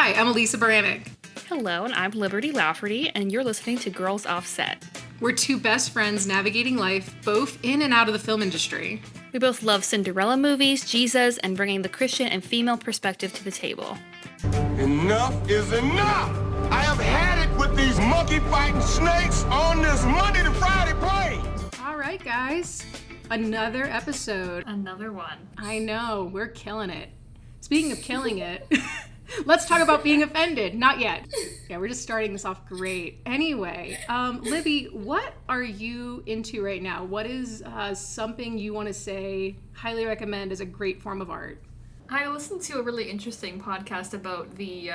Hi, I'm Alissa Baranik. Hello, and I'm Liberty Lafferty, and you're listening to Girls Offset. We're two best friends navigating life, both in and out of the film industry. We both love Cinderella movies, Jesus, and bringing the Christian and female perspective to the table. Enough is enough! I have had it with these monkey-fighting snakes on this Monday to Friday plane! All right, guys. Another episode. Another one. I know, we're killing it. Speaking of killing it, let's talk about being offended. Not yet. Yeah, we're just starting this off great. Anyway, Libby, what are you into right now? What is something you want to say, highly recommend as a great form of art? I listened to a really interesting podcast about the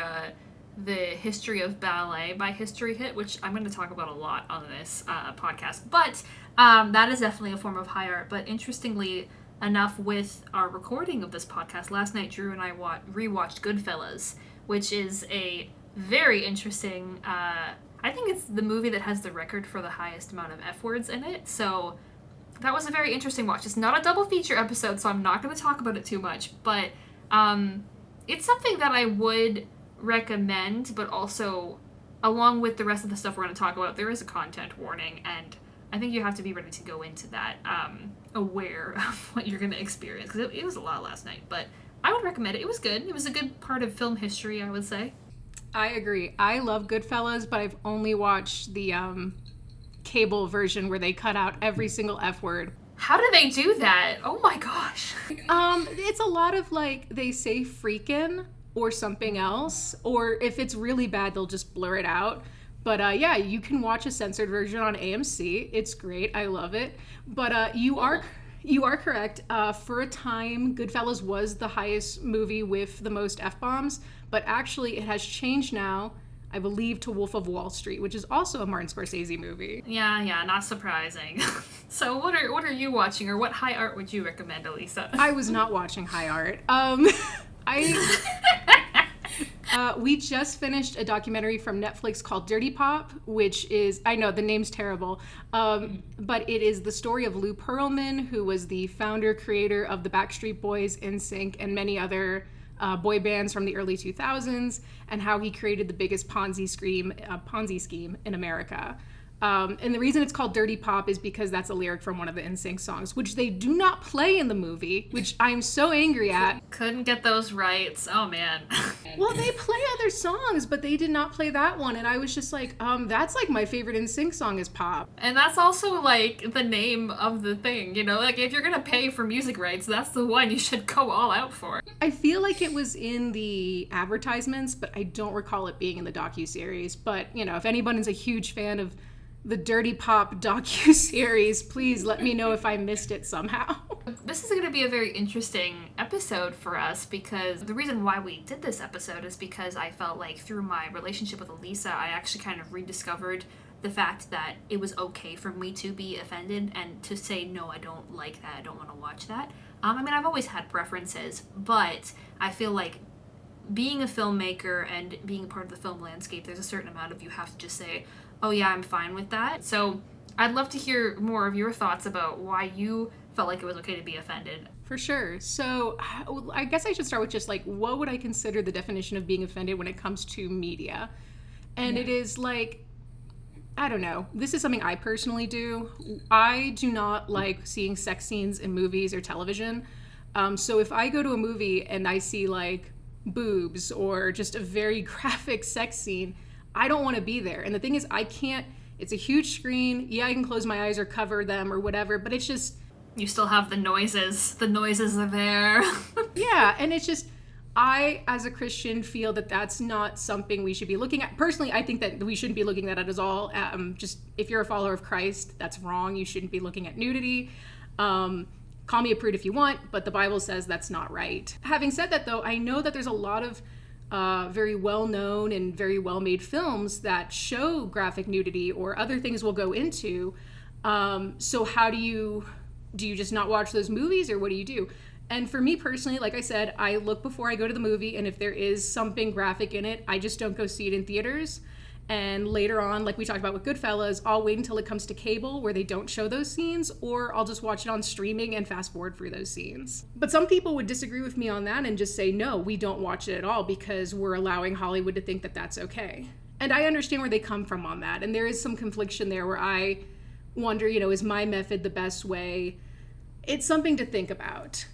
history of ballet by History Hit, which I'm going to talk about a lot on this podcast. But that is definitely a form of high art. But interestingly enough, with our recording of this podcast, last night Drew and I rewatched Goodfellas, which is a very interesting, I think it's the movie that has the record for the highest amount of F words in it. So that was a very interesting watch. It's not a double feature episode, so I'm not going to talk about it too much. But it's something that I would recommend, but also, along with the rest of the stuff we're going to talk about, there is a content warning, and I think you have to be ready to go into that aware of what you're going to experience, because it was a lot last night, but I would recommend it. It was good. It was a good part of film history, I would say. I agree. I love Goodfellas, but I've only watched the cable version where they cut out every single F word. How do they do that? Oh my gosh. It's a lot of, like, they say freakin' or something else, or if it's really bad, they'll just blur it out. But yeah, you can watch a censored version on AMC. It's great. I love it. But you are correct. For a time, Goodfellas was the highest movie with the most F-bombs, but actually it has changed now, I believe, to Wolf of Wall Street, which is also a Martin Scorsese movie. Yeah, not surprising. So what are you watching, or what high art would you recommend, Alissa? I was not watching high art. We just finished a documentary from Netflix called Dirty Pop, which is, I know the name's terrible, but it is the story of Lou Pearlman, who was the founder, creator of the Backstreet Boys, NSYNC, and many other boy bands from the early 2000s, and how he created the biggest Ponzi scheme in America. And the reason it's called Dirty Pop is because that's a lyric from one of the NSYNC songs, which they do not play in the movie, which I'm so angry at. Couldn't get those rights. Oh, man. Well, they play other songs, but they did not play that one. And I was just like, that's like my favorite NSYNC song is Pop. And that's also like the name of the thing, you know? Like, if you're gonna pay for music rights, that's the one you should go all out for. I feel like it was in the advertisements, but I don't recall it being in the docuseries. But, you know, if anybody's a huge fan of the Dirty Pop docu-series, please let me know if I missed it somehow. This is going to be a very interesting episode for us, because the reason why we did this episode is because I felt like through my relationship with Alissa, I actually kind of rediscovered the fact that it was okay for me to be offended and to say, no, I don't like that, I don't want to watch that. I mean, I've always had preferences, but I feel like being a filmmaker and being part of the film landscape, there's a certain amount of you have to just say, oh yeah, I'm fine with that. So I'd love to hear more of your thoughts about why you felt like it was okay to be offended. For sure. So I guess I should start with just like, what would I consider the definition of being offended when it comes to media? And it is like, I don't know. This is something I personally do. I do not like seeing sex scenes in movies or television. So if I go to a movie and I see like boobs or just a very graphic sex scene, I don't want to be there. And the thing is, I can't, it's a huge screen. Yeah, I can close my eyes or cover them or whatever, but it's just... You still have the noises. The noises are there. Yeah, and it's just, I, as a Christian, feel that that's not something we should be looking at. Personally, I think that we shouldn't be looking at it at all. Just, if you're a follower of Christ, that's wrong. You shouldn't be looking at nudity. Call me a prude if you want, but the Bible says that's not right. Having said that, though, I know that there's a lot of very well-known and very well-made films that show graphic nudity or other things we'll go into. So how do you just not watch those movies, or what do you do? And for me personally, like I said, I look before I go to the movie, and if there is something graphic in it, I just don't go see it in theaters. And later on, like we talked about with Goodfellas, I'll wait until it comes to cable where they don't show those scenes, or I'll just watch it on streaming and fast forward through those scenes. But some people would disagree with me on that and just say, no, we don't watch it at all because we're allowing Hollywood to think that that's okay. And I understand where they come from on that. And there is some confliction there where I wonder, is my method the best way? It's something to think about.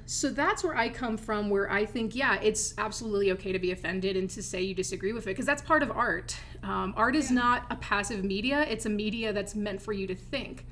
So that's where I come from, where I think, yeah, it's absolutely okay to be offended and to say you disagree with it, because that's part of art. Art is not a passive media. It's a media that's meant for you to think.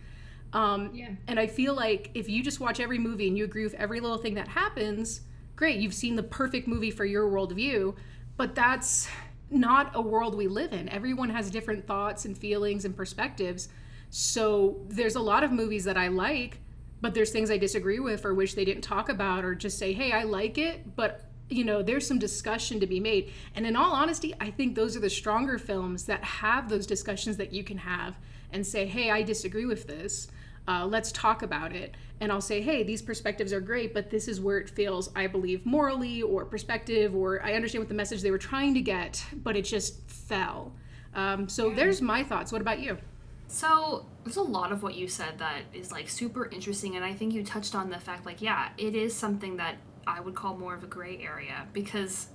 And I feel like if you just watch every movie and you agree with every little thing that happens, great, you've seen the perfect movie for your worldview, but that's not a world we live in. Everyone has different thoughts and feelings and perspectives. So there's a lot of movies that I like, but there's things I disagree with or wish they didn't talk about, or just say, hey, I like it, but there's some discussion to be made. And in all honesty, I think those are the stronger films that have those discussions that you can have and say, hey, I disagree with this. Let's talk about it. And I'll say, hey, these perspectives are great, but this is where it fails, I believe, morally or perspective, or I understand what the message they were trying to get, but it just fell. There's my thoughts. What about you? So there's a lot of what you said that is like super interesting, and I think you touched on the fact like, yeah, it is something that I would call more of a gray area, because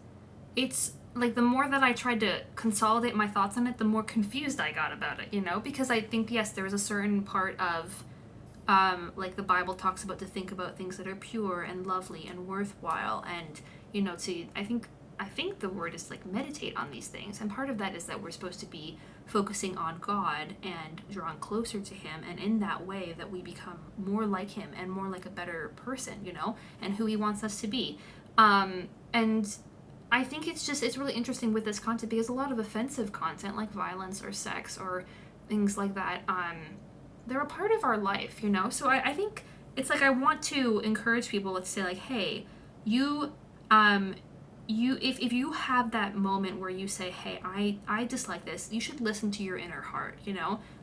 it's like the more that I tried to consolidate my thoughts on it, the more confused I got about it, because I think, yes, there was a certain part of like the Bible talks about to think about things that are pure and lovely and worthwhile, and I think the word is like meditate on these things, and part of that is that we're supposed to be focusing on God and drawing closer to him, and in that way that we become more like him and more like a better person, and who he wants us to be. And I think it's really interesting with this content, because a lot of offensive content like violence or sex or things like that, they're a part of our life, so I think it's like I want to encourage people to say like, hey, if you have that moment where you say, hey, I dislike this, you should listen to your inner heart,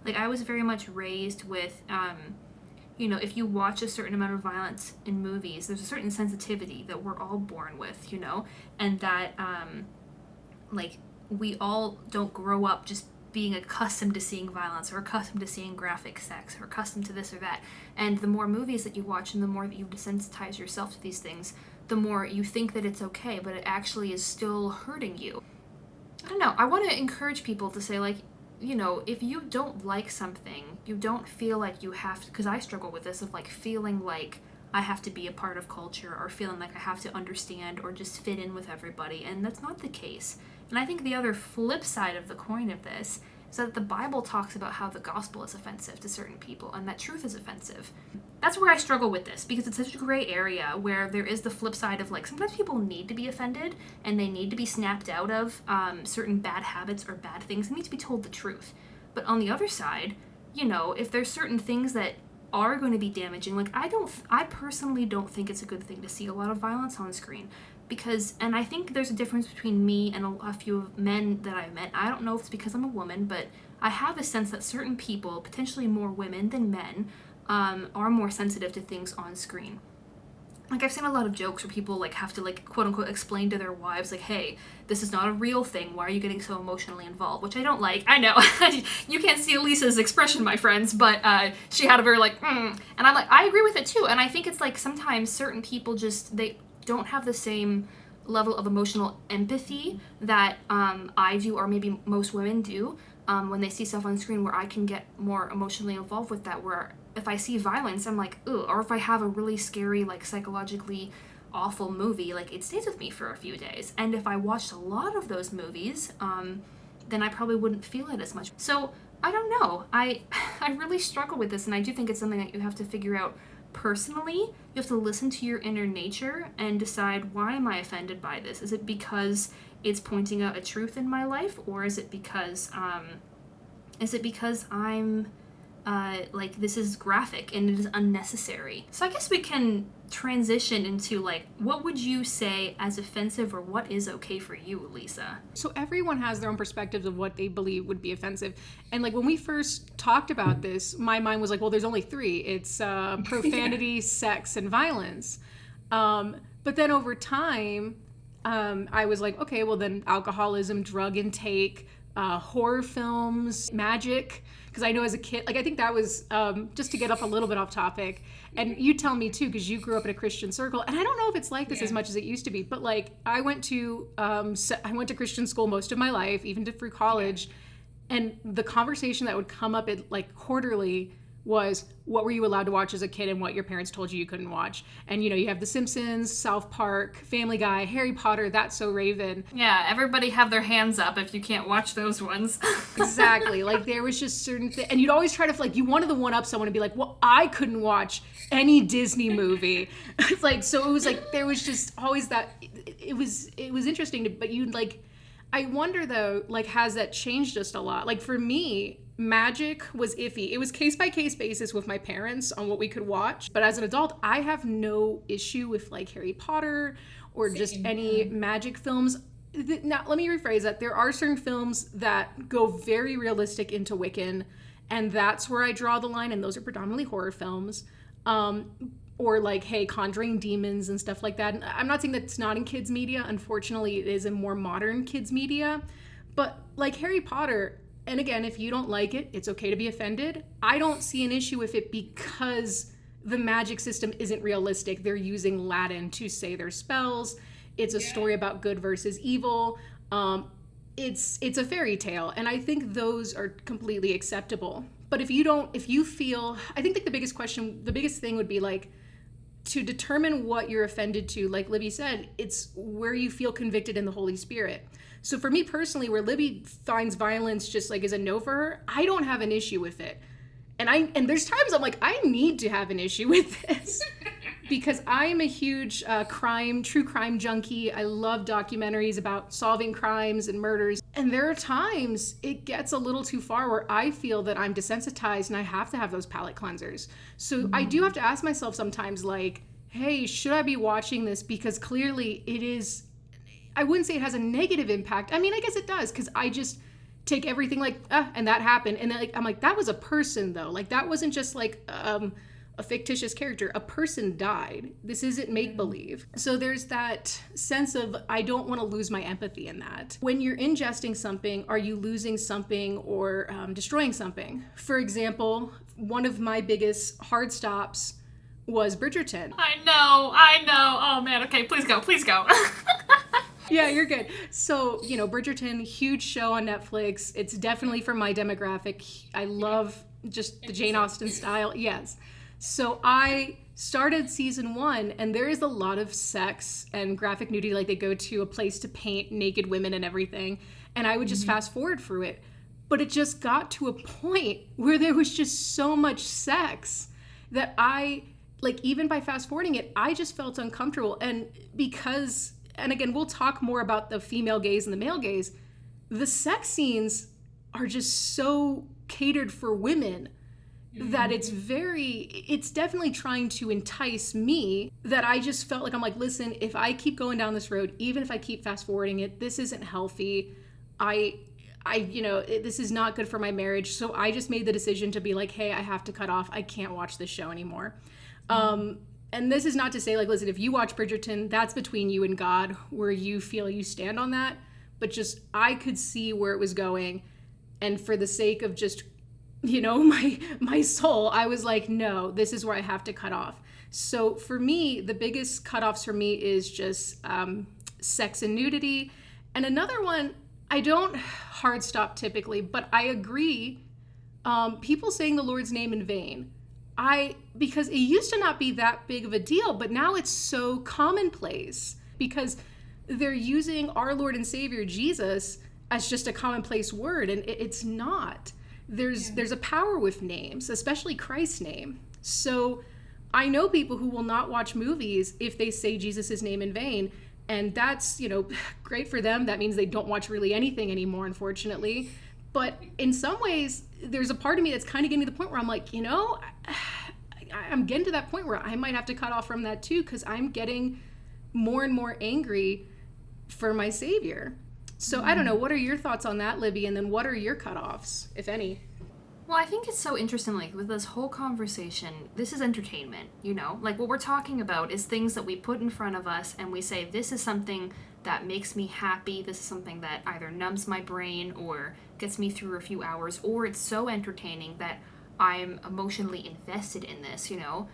Like I was very much raised with, if you watch a certain amount of violence in movies, there's a certain sensitivity that we're all born with, and that, like, we all don't grow up just being accustomed to seeing violence or accustomed to seeing graphic sex or accustomed to this or that. And the more movies that you watch and the more that you desensitize yourself to these things, the more you think that it's okay, but it actually is still hurting you. I don't know. I want to encourage people to say, like, if you don't like something, you don't feel like you have to, because I struggle with this of, like, feeling like I have to be a part of culture or feeling like I have to understand or just fit in with everybody, and that's not the case. And I think the other flip side of the coin of this is that the Bible talks about how the gospel is offensive to certain people and that truth is offensive. That's where I struggle with this, because it's such a gray area where there is the flip side of, like, sometimes people need to be offended and they need to be snapped out of certain bad habits or bad things. They need to be told the truth. But on the other side, if there's certain things that are going to be damaging, like, I personally don't think it's a good thing to see a lot of violence on screen. And I think there's a difference between me and a few men that I've met. I don't know if it's because I'm a woman, but I have a sense that certain people, potentially more women than men, are more sensitive to things on screen. Like, I've seen a lot of jokes where people, like, have to, like, quote-unquote explain to their wives, like, hey, this is not a real thing, why are you getting so emotionally involved? Which I don't like. I know. You can't see Elissa's expression, my friends, but she had a very, like, And I'm like, I agree with it, too. And I think it's, like, sometimes certain people just, they don't have the same level of emotional empathy that I do, or maybe most women do, when they see stuff on screen, where I can get more emotionally involved with that, where if I see violence, I'm like, ooh, or if I have a really scary, like, psychologically awful movie, like, it stays with me for a few days. And if I watched a lot of those movies, then I probably wouldn't feel it as much. So, I don't know. I really struggle with this, and I do think it's something that you have to figure out personally. You have to listen to your inner nature and decide, why am I offended by this? Is it because it's pointing out a truth in my life, or is it because I'm like, this is graphic and it is unnecessary? So I guess we can transition into, like, what would you say as offensive, or what is okay for you, Alissa? So everyone has their own perspectives of what they believe would be offensive. And, like, when we first talked about this, my mind was like, well, there's only three. It's profanity, sex, and violence. But then over time, I was like, okay, well then alcoholism, drug intake, horror films, magic. Because I know as a kid, like I think that was, just to get off a little bit off topic, and you tell me too, because you grew up in a Christian circle, and I don't know if it's like this as much as it used to be, but like I went to Christian school most of my life, even through college, and the conversation that would come up at like quarterly was what were you allowed to watch as a kid and what your parents told you couldn't watch. And you have The Simpsons, South Park, Family Guy, Harry Potter, That's So Raven. Yeah, everybody have their hands up if you can't watch those ones. Exactly. Like there was just certain things, and you'd always try to like, you wanted to one up someone and be like, well, I couldn't watch any Disney movie. It's like, so it was like, there was just always that, it was interesting, but you'd like, I wonder though, like, has that changed just a lot? Like for me, magic was iffy. It was case by case basis with my parents on what we could watch. But as an adult, I have no issue with like Harry Potter or just any magic films. Now, let me rephrase that. There are certain films that go very realistic into Wiccan, and that's where I draw the line, and those are predominantly horror films. Or like, hey, conjuring demons and stuff like that. And I'm not saying that's not in kids media. Unfortunately, it is in more modern kids media. But like Harry Potter, and again, if you don't like it, it's okay to be offended. I don't see an issue with it because the magic system isn't realistic. They're using Latin to say their spells. It's a story about good versus evil. It's a fairy tale, and I think those are completely acceptable. But if you feel, I think like the biggest thing would be like, to determine what you're offended to, like Libby said, it's where you feel convicted in the Holy Spirit. So for me personally, where Libby finds violence just like is a no for her, I don't have an issue with it. And there's times I'm like, I need to have an issue with this because I'm a huge true crime junkie. I love documentaries about solving crimes and murders. And there are times it gets a little too far where I feel that I'm desensitized and I have to have those palate cleansers. So I do have to ask myself sometimes like, hey, should I be watching this? Because clearly it is, I wouldn't say it has a negative impact. I mean, I guess it does, because I just take everything like, and that happened. And then like, I'm like, that was a person though. Like that wasn't just like a fictitious character. A person died. This isn't make-believe. So there's that sense of, I don't want to lose my empathy in that. When you're ingesting something, are you losing something or destroying something? For example, one of my biggest hard stops was Bridgerton. I know. Oh man, okay, please go. Yeah, you're good. So, Bridgerton, huge show on Netflix. It's definitely for my demographic. I love just the Jane Austen style. Yes. So I started season 1, and there is a lot of sex and graphic nudity. Like they go to a place to paint naked women and everything. And I would just fast forward through it. But it just got to a point where there was just so much sex that even by fast forwarding it, I just felt uncomfortable. And again, we'll talk more about the female gaze and the male gaze. The sex scenes are just so catered for women that it's definitely trying to entice me, that I just felt like, I'm like, listen, if I keep going down this road, even if I keep fast forwarding it, this isn't healthy. This is not good for my marriage. So I just made the decision to be like, hey, I have to cut off. I can't watch this show anymore. And this is not to say, like, listen, if you watch Bridgerton, that's between you and God, where you feel you stand on that. But just, I could see where it was going. And for the sake of just, my soul, I was like, no, this is where I have to cut off. So for me, the biggest cutoffs for me is just sex and nudity. And another one, I don't hard stop typically, but I agree. People saying the Lord's name in vain. Because it used to not be that big of a deal, but now it's so commonplace because they're using our Lord and Savior Jesus as just a commonplace word, and it's not. There's a power with names, especially Christ's name. So I know people who will not watch movies if they say Jesus' name in vain, and that's, great for them. That means they don't watch really anything anymore, unfortunately. But in some ways, there's a part of me that's kind of getting to the point where I'm like, I'm getting to that point where I might have to cut off from that too, because I'm getting more and more angry for my Savior. So I don't know, what are your thoughts on that, Libby? And then what are your cutoffs, if any? Well, I think it's so interesting, like, with this whole conversation, this is entertainment, Like, what we're talking about is things that we put in front of us and we say, this is something that makes me happy. This is something that either numbs my brain or gets me through a few hours, or it's so entertaining that I'm emotionally invested in this, you know?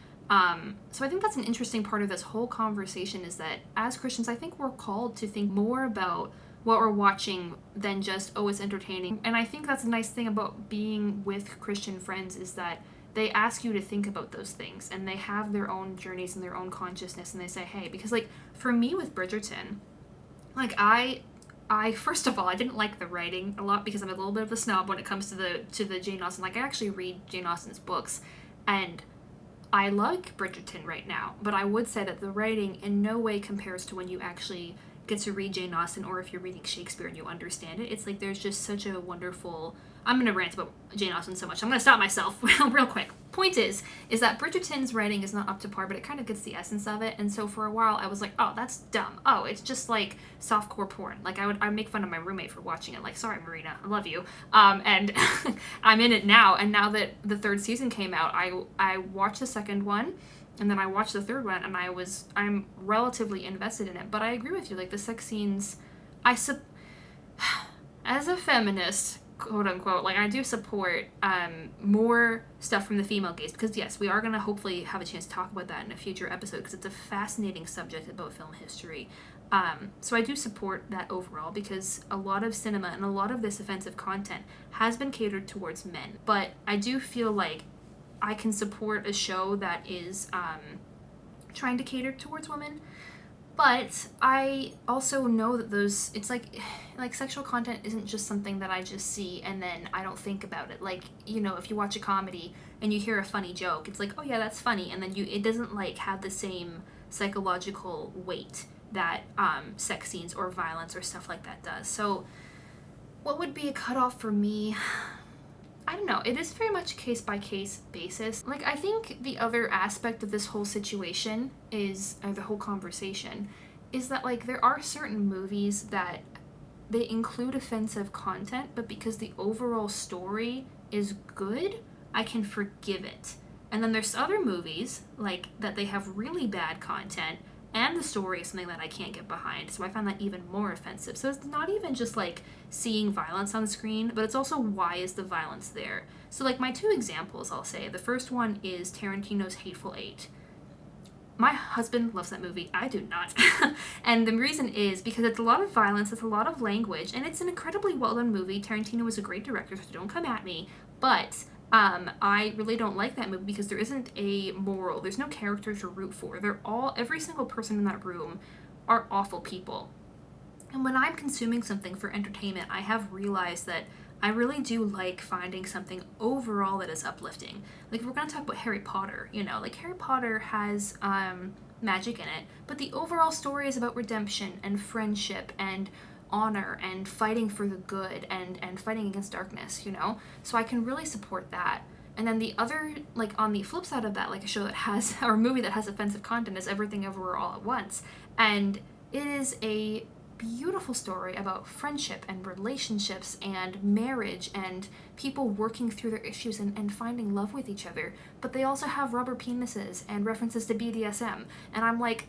So I think that's an interesting part of this whole conversation, is that as Christians, I think we're called to think more about what we're watching than just, oh, it's entertaining. And I think that's a nice thing about being with Christian friends, is that they ask you to think about those things, and they have their own journeys and their own consciousness, and they say, hey, because like for me with Bridgerton, like I first of all, I didn't like the writing a lot because I'm a little bit of a snob when it comes to the Jane Austen. Like I actually read Jane Austen's books, and I like Bridgerton right now, but I would say that the writing in no way compares to when you actually get to read Jane Austen, or if you're reading Shakespeare and you understand it. It's like there's just such a wonderful... I'm going to rant about Jane Austen so much. I'm going to stop myself real quick. Point is that Bridgerton's writing is not up to par, but it kind of gets the essence of it. And so for a while I was like, oh, that's dumb. Oh, it's just like softcore porn. Like I make fun of my roommate for watching it. Like, sorry, Marina, I love you. And I'm in it now. And now that the third season came out, I watched the second one, and then I watched the third one, and I'm relatively invested in it. But I agree with you. Like the sex scenes, as a feminist, quote unquote, like I do support more stuff from the female gaze, because yes, we are going to hopefully have a chance to talk about that in a future episode, because it's a fascinating subject about film history. So I do support that overall, because a lot of cinema and a lot of this offensive content has been catered towards men. But I do feel like I can support a show that is trying to cater towards women. But I also know that it's like sexual content isn't just something that I just see and then I don't think about it. Like, you know, if you watch a comedy and you hear a funny joke, it's like, oh yeah, that's funny. And then it doesn't like have the same psychological weight that sex scenes or violence or stuff like that does. So what would be a cutoff for me? I don't know. It is very much a case-by-case basis. Like, I think the other aspect of this whole situation or the whole conversation, is that, like, there are certain movies that they include offensive content, but because the overall story is good, I can forgive it. And then there's other movies, like, that they have really bad content, and the story is something that I can't get behind, so I find that even more offensive. So it's not even just, like, seeing violence on the screen, but it's also why is the violence there. So, like, my two examples, I'll say. The first one is Tarantino's Hateful Eight. My husband loves that movie. I do not. And the reason is because it's a lot of violence, it's a lot of language, and it's an incredibly well-done movie. Tarantino is a great director, so don't come at me. But I really don't like that movie because there isn't a moral. There's no character to root for. Every single person in that room are awful people. And when I'm consuming something for entertainment, I have realized that I really do like finding something overall that is uplifting. Like, if we're going to talk about Harry Potter, you know, like Harry Potter has magic in it, but the overall story is about redemption and friendship and honor and fighting for the good and fighting against darkness, you know? So I can really support that. And then the other, like, on the flip side of that, like a show that has, or a movie that has offensive content, is Everything Everywhere All at Once. And it is a beautiful story about friendship and relationships and marriage and people working through their issues and finding love with each other. But they also have rubber penises and references to BDSM. And I'm like,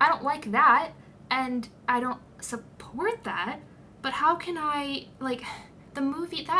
I don't like that, and I don't support that, but how can I, like, that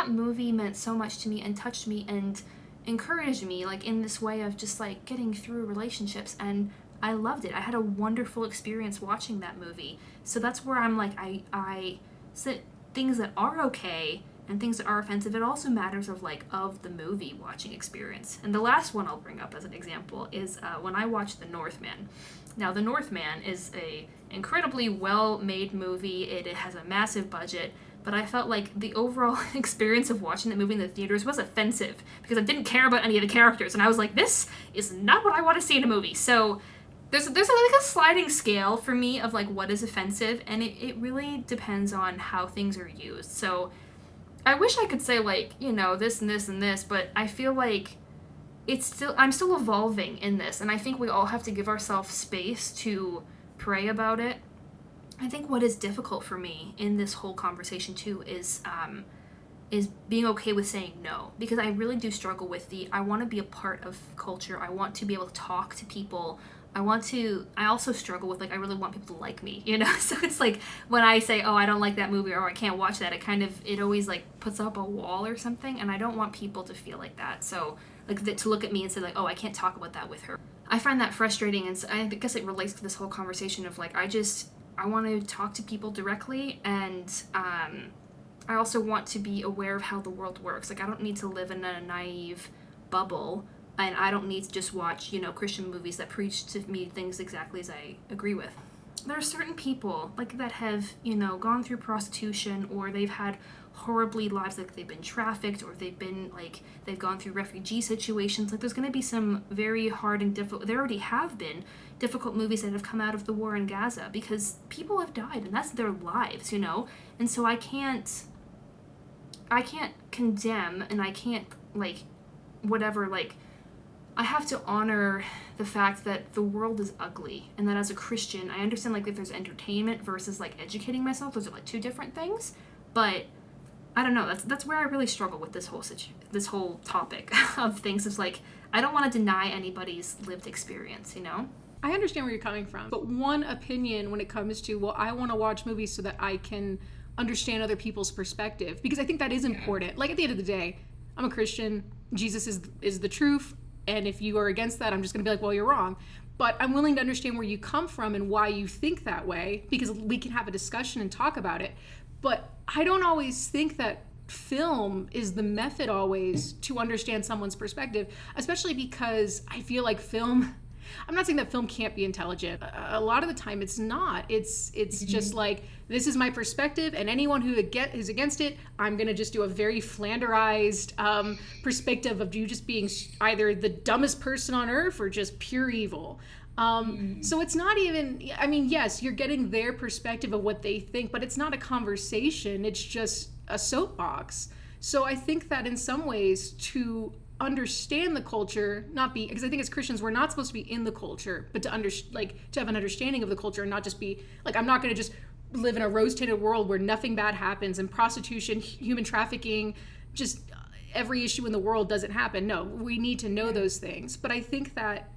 movie meant so much to me and touched me and encouraged me, like, in this way of just, like, getting through relationships, and I loved it. I had a wonderful experience watching that movie. So that's where I'm like, I said things that are okay and things that are offensive. It also matters of the movie watching experience. And the last one I'll bring up as an example is when I watched The Northman. Now, The Northman is a incredibly well-made movie. It has a massive budget, but I felt like the overall experience of watching that movie in the theaters was offensive because I didn't care about any of the characters, and I was like, this is not what I want to see in a movie. So there's like a sliding scale for me of like what is offensive, and it really depends on how things are used. So I wish I could say like, you know, this and this and this, but I feel like I'm still evolving in this, and I think we all have to give ourselves space to pray about it. I think what is difficult for me in this whole conversation too is being okay with saying no, because I really do struggle with I want to be a part of culture. I want to be able to talk to people I also struggle with, like, I really want people to like me, you know? So it's like, when I say, oh, I don't like that movie, or I can't watch that, it always, like, puts up a wall or something, and I don't want people to feel like that. So, like, to look at me and say, like, oh, I can't talk about that with her. I find that frustrating, and I guess it relates to this whole conversation of, like, I want to talk to people directly, and I also want to be aware of how the world works. Like, I don't need to live in a naive bubble, and I don't need to just watch, you know, Christian movies that preach to me things exactly as I agree with. There are certain people, like, that have, you know, gone through prostitution, or they've had horribly lives, like they've been trafficked, or they've been, like, they've gone through refugee situations. Like, there's going to be some very hard and difficult, there already have been difficult movies that have come out of the war in Gaza, because people have died, and that's their lives, you know? And so I can't condemn, and I can't, like, whatever, like, I have to honor the fact that the world is ugly, and that as a Christian, I understand, like, if there's entertainment versus, like, educating myself, those are, like, two different things, but I don't know, that's where I really struggle with this whole topic of things. It's like, I don't want to deny anybody's lived experience, you know? I understand where you're coming from, but one opinion when it comes to, well, I want to watch movies so that I can understand other people's perspective, because I think that is important. Like, at the end of the day, I'm a Christian, Jesus is the truth, and if you are against that, I'm just going to be like, well, you're wrong. But I'm willing to understand where you come from and why you think that way, because we can have a discussion and talk about it. But I don't always think that film is the method always to understand someone's perspective, especially because I feel like film, I'm not saying that film can't be intelligent. A lot of the time it's not. It's just like, this is my perspective, and anyone who is against it, I'm going to just do a very flanderized perspective of you just being either the dumbest person on earth or just pure evil. So it's not even, I mean, yes, you're getting their perspective of what they think, but it's not a conversation. It's just a soapbox. So I think that in some ways, to understand the culture, because I think as Christians we're not supposed to be in the culture, but to have an understanding of the culture, and not just be like, I'm not going to just live in a rose-tinted world where nothing bad happens, and prostitution, human trafficking, just every issue in the world doesn't happen. No, we need to know those things. But I think that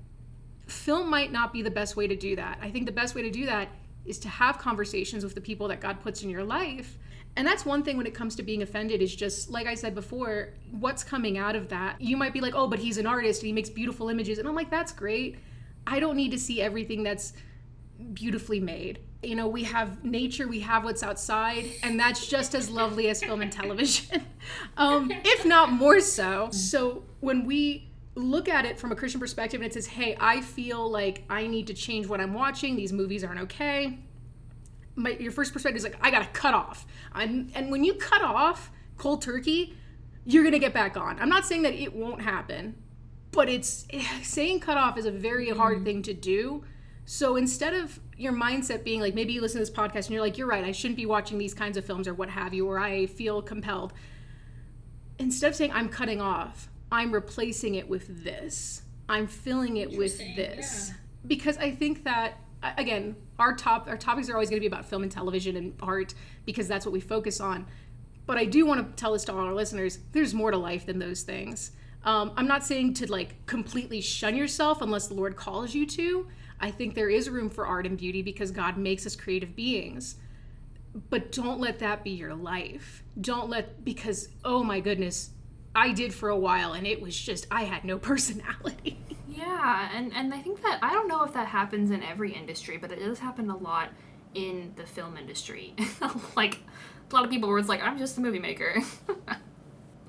film might not be the best way to do that. I think the best way to do that is to have conversations with the people that God puts in your life. And that's one thing when it comes to being offended, is just, like I said before, what's coming out of that. You might be like, oh, but he's an artist and he makes beautiful images. And I'm like, that's great. I don't need to see everything that's beautifully made. You know, we have nature, we have what's outside, and that's just as lovely as film and television, if not more so. So when we look at it from a Christian perspective and it says, hey, I feel like I need to change what I'm watching, these movies aren't okay, your first perspective is like, I gotta cut off. And when you cut off cold turkey, you're gonna get back on. I'm not saying that it won't happen, but saying cut off is a very hard thing to do. So instead of your mindset being like, maybe you listen to this podcast and you're like, you're right, I shouldn't be watching these kinds of films or what have you, or I feel compelled. Instead of saying I'm cutting off, I'm replacing it with this. I'm filling it with this. Yeah. Because I think that, again, our topics are always going to be about film and television and art, because that's what we focus on. But I do want to tell this to all our listeners, there's more to life than those things. I'm not saying to, like, completely shun yourself unless the Lord calls you to. I think there is room for art and beauty because God makes us creative beings. But don't let that be your life. Because, oh my goodness, I did for a while, and it was just, I had no personality. Yeah, and I think that, I don't know if that happens in every industry, but it does happen a lot in the film industry. Like, a lot of people where it's like, I'm just a movie maker.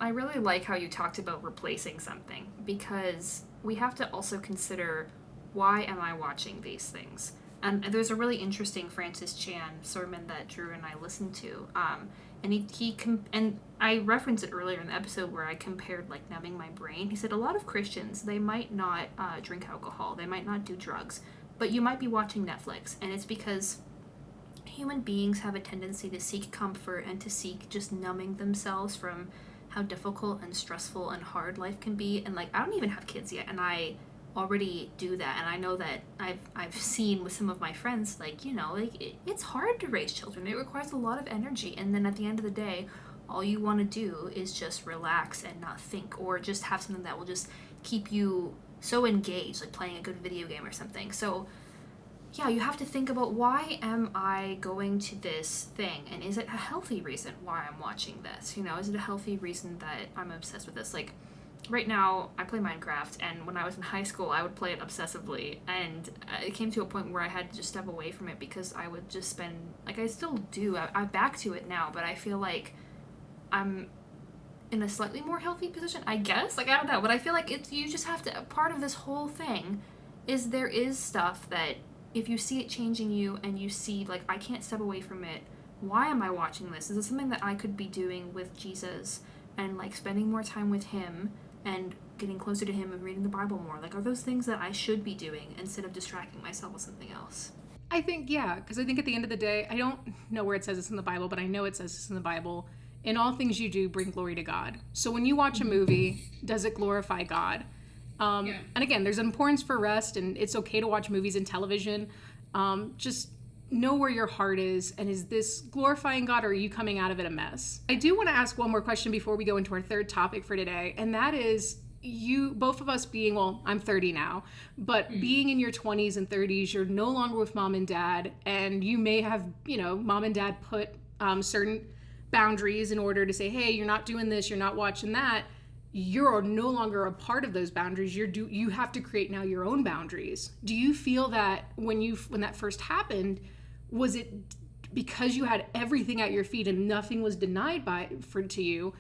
I really like how you talked about replacing something, because we have to also consider, why am I watching these things? And there's a really interesting Francis Chan sermon that Drew and I listened to, and I referenced it earlier in the episode where I compared, like, numbing my brain. He said a lot of Christians, they might not drink alcohol, they might not do drugs, but you might be watching Netflix, and it's because human beings have a tendency to seek comfort and to seek just numbing themselves from how difficult and stressful and hard life can be. And, like, I don't even have kids yet, and I already do that, and I know that I've seen with some of my friends, like, you know, like, it's hard to raise children. It requires a lot of energy, and then at the end of the day, all you want to do is just relax and not think, or just have something that will just keep you so engaged, like playing a good video game or something. So yeah, you have to think about, why am I going to this thing? And is it a healthy reason why I'm watching this? You know, is it a healthy reason that I'm obsessed with this? Like, right now, I play Minecraft, and when I was in high school, I would play it obsessively, and it came to a point where I had to just step away from it because I would just spend, like, I still do, I'm back to it now, but I feel like I'm in a slightly more healthy position, I guess? Like, I don't know, but I feel like you just have to, part of this whole thing is there is stuff that, if you see it changing you and you see, like, I can't step away from it, why am I watching this? Is it something that I could be doing with Jesus and, like, spending more time with him and getting closer to him and reading the Bible more? Like, are those things that I should be doing instead of distracting myself with something else? I think, yeah, because I think at the end of the day, I don't know where it says this in the Bible, but I know it says this in the Bible. In all things you do, bring glory to God. So when you watch a movie, does it glorify God? And again, there's an importance for rest, and it's okay to watch movies and television. Just know where your heart is, and is this glorifying God, or are you coming out of it a mess? I do want to ask one more question before we go into our third topic for today, and that is, you, both of us being, well, I'm 30 now, but being in your 20s and 30s, you're no longer with mom and dad, and you may have, you know, mom and dad put certain boundaries in order to say, hey, you're not doing this, you're not watching that. You're no longer a part of those boundaries. You have to create now your own boundaries. Do you feel that when that first happened, was it because you had everything at your feet and nothing was denied to you?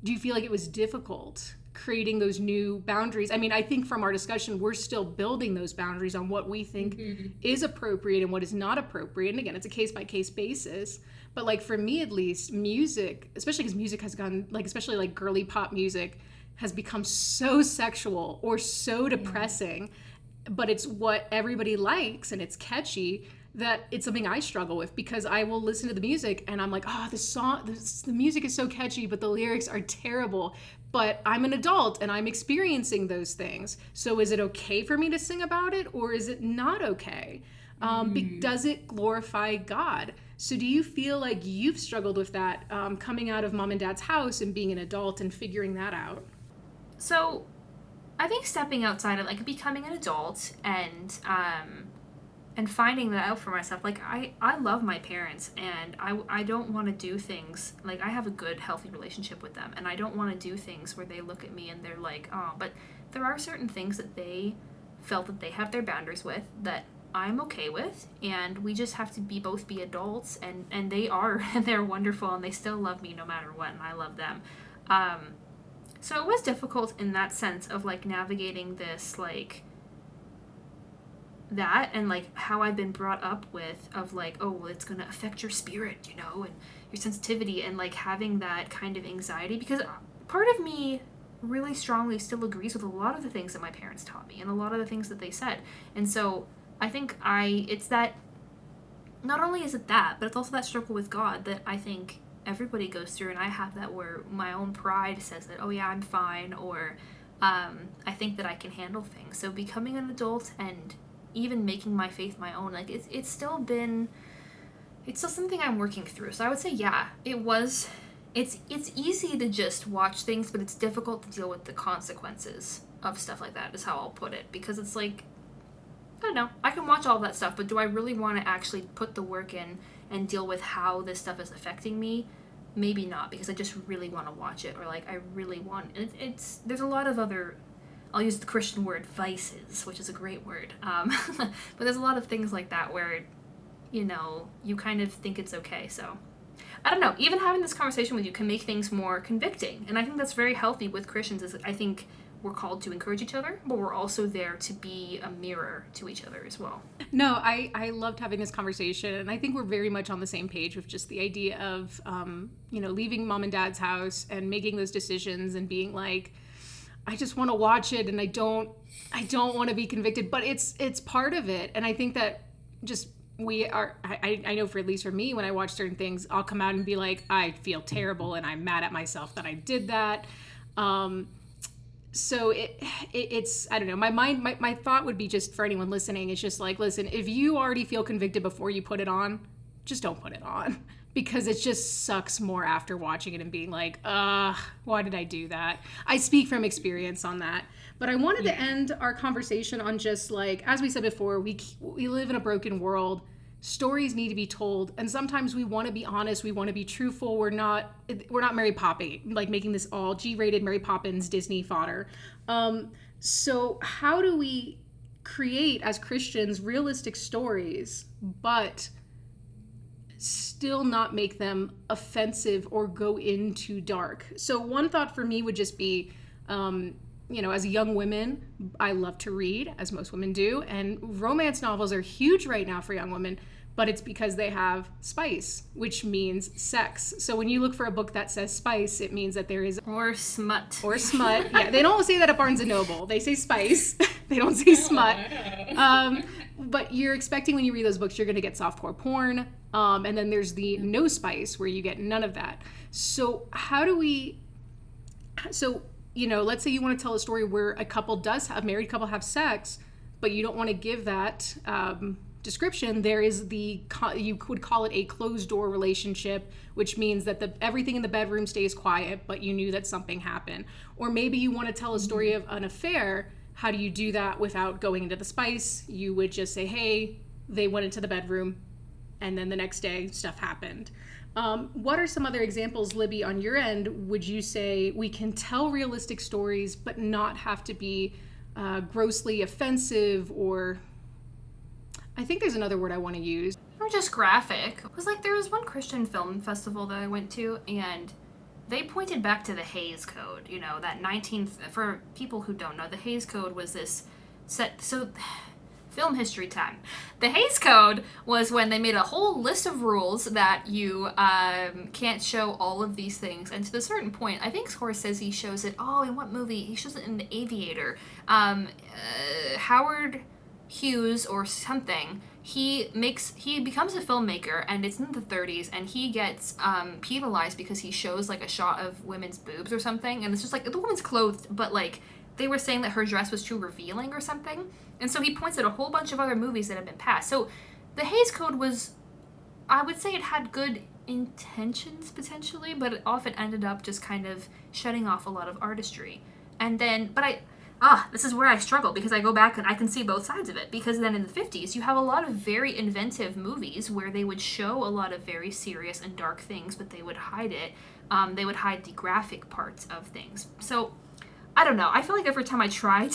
Do you feel like it was difficult creating those new boundaries? I mean, I think from our discussion, we're still building those boundaries on what we think is appropriate and what is not appropriate. And again, it's a case-by-case basis. But like for me, at least, music, especially because music has gone, like, especially like girly pop music, has become so sexual or so depressing, but it's what everybody likes and it's catchy, that it's something I struggle with, because I will listen to the music and I'm like, oh, the music is so catchy, but the lyrics are terrible. But I'm an adult and I'm experiencing those things. So is it okay for me to sing about it, or is it not okay? Does it glorify God? So do you feel like you've struggled with that coming out of mom and dad's house and being an adult and figuring that out? So I think stepping outside of, like, becoming an adult and finding that out for myself, like, I love my parents, and I don't want to do things, like, I have a good, healthy relationship with them, and I don't want to do things where they look at me and they're like, oh, but there are certain things that they felt that they have their boundaries with that I'm okay with, and we just have to both be adults, and they are, and they're wonderful, and they still love me no matter what, and I love them. So it was difficult in that sense of, like, navigating this, like, that, and, like, how I've been brought up with, of, like, oh, well, it's gonna affect your spirit, you know, and your sensitivity, and, like, having that kind of anxiety, because part of me really strongly still agrees with a lot of the things that my parents taught me, and a lot of the things that they said, and so I think it's that, not only is it that, but it's also that struggle with God that I think everybody goes through, and I have that, where my own pride says that, oh yeah, I'm fine, or I think that I can handle things. So becoming an adult and even making my faith my own, like, it's still something I'm working through. So I would say, yeah, it's easy to just watch things, but it's difficult to deal with the consequences of stuff like that, is how I'll put it, because it's like, I don't know, I can watch all that stuff, but do I really want to actually put the work in and deal with how this stuff is affecting me? Maybe not, because I just really want to watch it, or, like, I really want, there's a lot of other, I'll use the Christian word, vices, which is a great word, but there's a lot of things like that where, you know, you kind of think it's okay, so, I don't know, even having this conversation with you can make things more convicting, and I think that's very healthy with Christians, is I think we're called to encourage each other, but we're also there to be a mirror to each other as well. No, I loved having this conversation, and I think we're very much on the same page with just the idea of, you know, leaving mom and dad's house and making those decisions and being like, I just want to watch it, and I don't want to be convicted, but it's part of it. And I think that just I know, for at least for me, when I watch certain things, I'll come out and be like, I feel terrible and I'm mad at myself that I did that. So it's, I don't know, my thought would be, just for anyone listening, it's just like, listen, if you already feel convicted before you put it on, just don't put it on, because it just sucks more after watching it and being like, why did I do that? I speak from experience on that. But I wanted to end our conversation on just like, as we said before, we live in a broken world. Stories need to be told, and sometimes we want to be honest, we want to be truthful. We're not Mary Poppins, like making this all G-rated Mary Poppins Disney fodder. So how do we create, as Christians, realistic stories, but still not make them offensive or go into dark? So one thought for me would just be, as young women, I love to read, as most women do, and romance novels are huge right now for young women, but it's because they have spice, which means sex. So when you look for a book that says spice, it means that there is... Or smut. Or smut. Yeah, they don't say that at Barnes & Noble. They say spice. They don't say smut. But you're expecting when you read those books, you're going to get softcore porn. And then there's the no spice, where you get none of that. So how do we... So... let's say you want to tell a story where a married couple have sex, but you don't want to give that description. There is you could call it a closed door relationship, which means that everything in the bedroom stays quiet, but you knew that something happened. Or maybe you want to tell a story of an affair. How do you do that without going into the spice? You would just say, hey, they went into the bedroom, and then the next day stuff happened. What are some other examples, Libby, on your end? Would you say we can tell realistic stories but not have to be grossly offensive, or I think there's another word I want to use. Or just graphic. It was like there was one Christian film festival that I went to, and they pointed back to the Hays Code, that 19th, for people who don't know, the Hays Code was this set, so... Film history time. The Hays Code was when they made a whole list of rules that you can't show all of these things. And to a certain point, I think Scorsese shows it, in what movie? He shows it in The Aviator. Howard Hughes or something, he becomes a filmmaker, and it's in the 30s, and he gets penalized because he shows like a shot of women's boobs or something, and it's just like, the woman's clothed, but like, they were saying that her dress was too revealing or something. And so he points at a whole bunch of other movies that have been passed. So the Hays Code was, I would say it had good intentions potentially, but it often ended up just kind of shutting off a lot of artistry. And then, this is where I struggle, because I go back and I can see both sides of it. Because then in the 50s, you have a lot of very inventive movies where they would show a lot of very serious and dark things, but they would hide it. They would hide the graphic parts of things. So I don't know. I feel like every time I try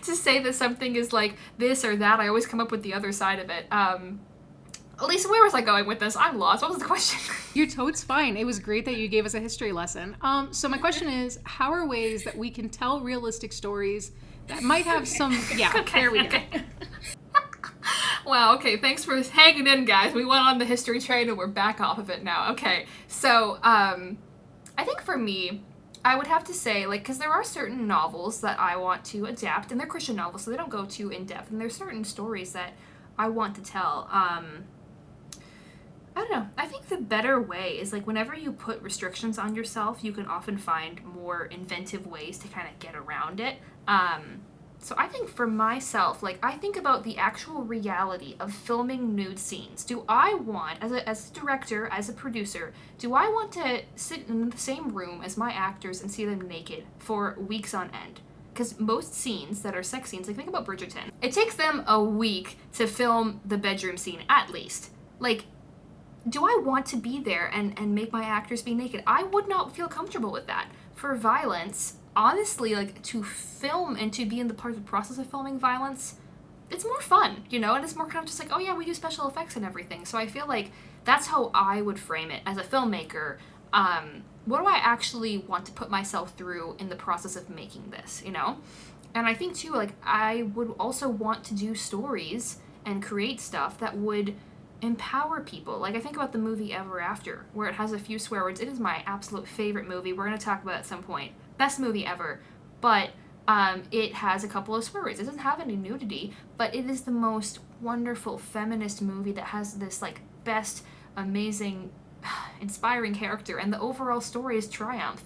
to say that something is like this or that, I always come up with the other side of it. Alissa, where was I going with this? I'm lost. What was the question? You're totes fine. It was great that you gave us a history lesson. So my question is, how are ways that we can tell realistic stories that might have some... Yeah, okay, there we go. Wow, okay, thanks for hanging in, guys. We went on the history train and we're back off of it now. Okay, so I think for me, I would have to say, like, because there are certain novels that I want to adapt, and they're Christian novels, so they don't go too in-depth, and there's certain stories that I want to tell. I don't know. I think the better way is, like, whenever you put restrictions on yourself, you can often find more inventive ways to kind of get around it. So I think for myself, like, I think about the actual reality of filming nude scenes. Do I want, as a director, as a producer, do I want to sit in the same room as my actors and see them naked for weeks on end? Because most scenes that are sex scenes, like, think about Bridgerton, it takes them a week to film the bedroom scene, at least. Like, do I want to be there and make my actors be naked? I would not feel comfortable with that. For violence, honestly, like, to film and to be in the part of the process of filming violence, it's more fun, and it's more kind of just like, oh yeah, we do special effects and everything. So I feel like that's how I would frame it as a filmmaker. What do I actually want to put myself through in the process of making this, And I think too, like, I would also want to do stories and create stuff that would empower people. Like, I think about the movie Ever After, where it has a few swear words. It is my absolute favorite movie. We're going to talk about it at some point. Best movie ever. But it has a couple of swear words. It doesn't have any nudity, but it is the most wonderful feminist movie that has this, like, best, amazing, inspiring character. And the overall story is triumph,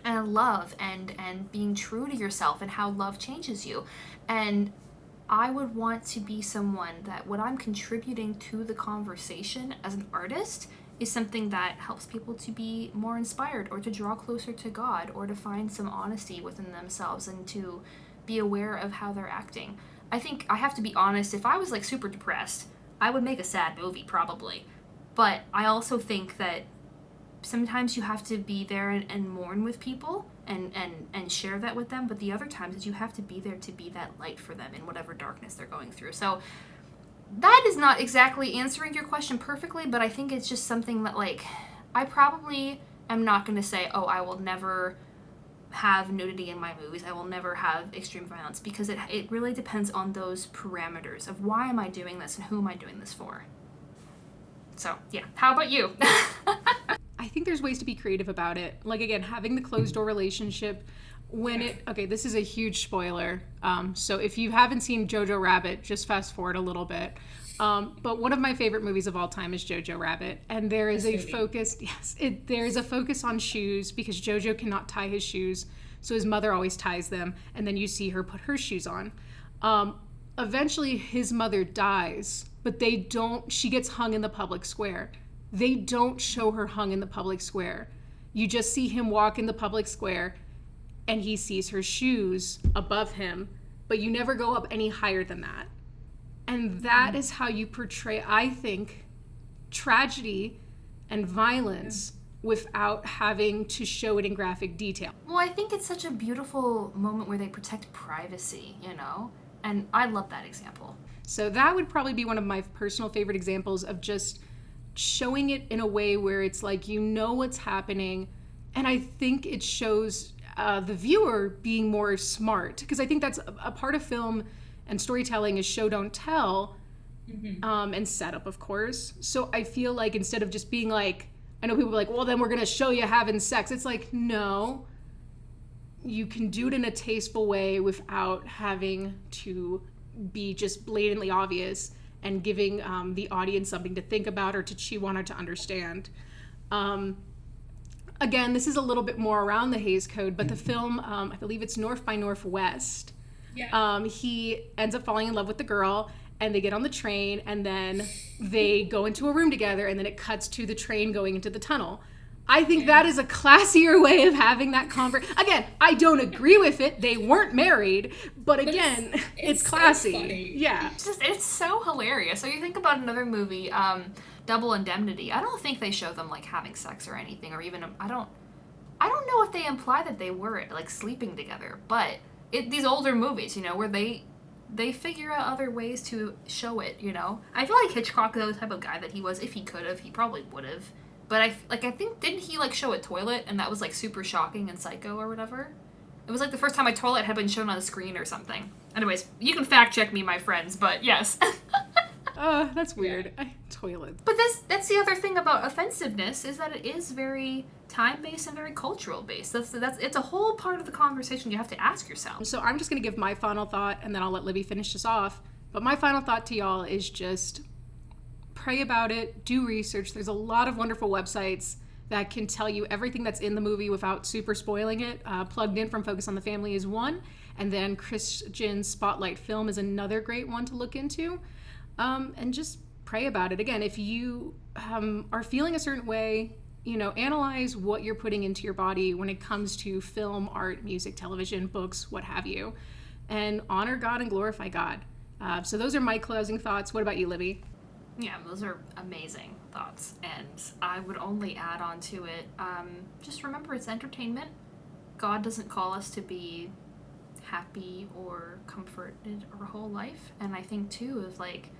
And love and being true to yourself and how love changes you. And I would want to be someone that what I'm contributing to the conversation as an artist is something that helps people to be more inspired or to draw closer to God or to find some honesty within themselves and to be aware of how they're acting. I think I have to be honest, if I was like super depressed, I would make a sad movie probably. But I also think that sometimes you have to be there and mourn with people and share that with them, but the other times is you have to be there to be that light for them in whatever darkness they're going through. So that is not exactly answering your question perfectly, but I think it's just something that, like, I probably am not going to say, oh, I will never have nudity in my movies, I will never have extreme violence, because it really depends on those parameters of why am I doing this and who am I doing this for. So, yeah. How about you? I think there's ways to be creative about it. Like, again, having the closed door relationship okay, this is a huge spoiler. So if you haven't seen Jojo Rabbit, just fast forward a little bit. But one of my favorite movies of all time is Jojo Rabbit. And there is a focus, there is a focus on shoes because Jojo cannot tie his shoes. So his mother always ties them. And then you see her put her shoes on. Eventually his mother dies, but she gets hung in the public square. They don't show her hung in the public square. You just see him walk in the public square and he sees her shoes above him, but you never go up any higher than that. And that is how you portray, I think, tragedy and violence without having to show it in graphic detail. Well, I think it's such a beautiful moment where they protect privacy, you know? And I love that example. So that would probably be one of my personal favorite examples of just showing it in a way where it's like, you know what's happening. And I think it shows the viewer being more smart, because I think that's a part of film and storytelling is show, don't tell, and setup, of course. So I feel like instead of just being like, I know people are like, well, then we're going to show you having sex. It's like, no, you can do it in a tasteful way without having to be just blatantly obvious and giving the audience something to think about or to chew on or to understand. Again, this is a little bit more around the Hays Code, but the film, I believe it's North by Northwest. Yeah. He ends up falling in love with the girl, and they get on the train, and then they go into a room together, and then it cuts to the train going into the tunnel. I think that is a classier way of having that conversation. Again, I don't agree with it. They weren't married, but again, it's classy. So yeah. It's so hilarious. So you think about another movie, Double Indemnity. I don't think they show them like having sex or anything, or even I don't know if they imply that they were like sleeping together. But these older movies, you know, where they figure out other ways to show it. You know, I feel like Hitchcock, though, the type of guy that he was, if he could have, he probably would have. But I think, didn't he like show a toilet and that was like super shocking and psycho or whatever? It was like the first time a toilet had been shown on the screen or something. Anyways, you can fact check me, my friends, but yes. That's weird. Toilet. But that's the other thing about offensiveness, is that it is very time-based and very cultural-based. It's a whole part of the conversation you have to ask yourself. So I'm just going to give my final thought, and then I'll let Libby finish this off. But my final thought to y'all is just pray about it, do research. There's a lot of wonderful websites that can tell you everything that's in the movie without super spoiling it. Plugged In from Focus on the Family is one, and then Christian Spotlight Film is another great one to look into. And just pray about it. Again, if you are feeling a certain way, you know, analyze what you're putting into your body when it comes to film, art, music, television, books, what have you, and honor God and glorify God. So those are my closing thoughts. What about you, Libby? Yeah, those are amazing thoughts, and I would only add on to it, just remember it's entertainment. God doesn't call us to be happy or comforted our whole life, and I think too of like,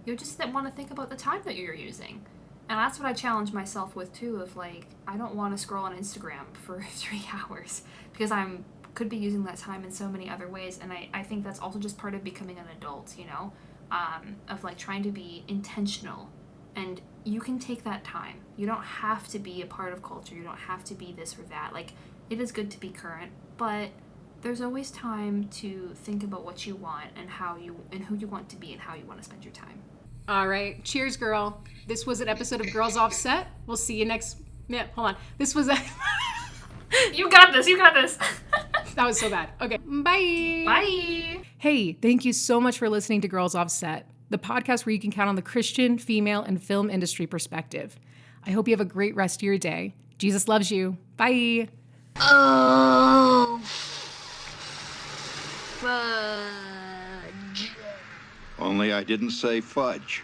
you just want to think about the time that you're using, and that's what I challenge myself with too, of like, I don't want to scroll on Instagram for 3 hours, because could be using that time in so many other ways, and I think that's also just part of becoming an adult, you know? Of like trying to be intentional, and you can take that time. You don't have to be a part of culture. You don't have to be this or that. Like, it is good to be current, but there's always time to think about what you want and who you want to be and how you want to spend your time. All right. Cheers, girl. This was an episode of Girls Offset. We'll see you next. Yeah, hold on. This was a. You got this. That was so bad. Okay, bye. Bye. Hey, thank you so much for listening to Girls Offset, the podcast where you can count on the Christian, female, and film industry perspective. I hope you have a great rest of your day. Jesus loves you. Bye. Oh, fudge. Only I didn't say fudge.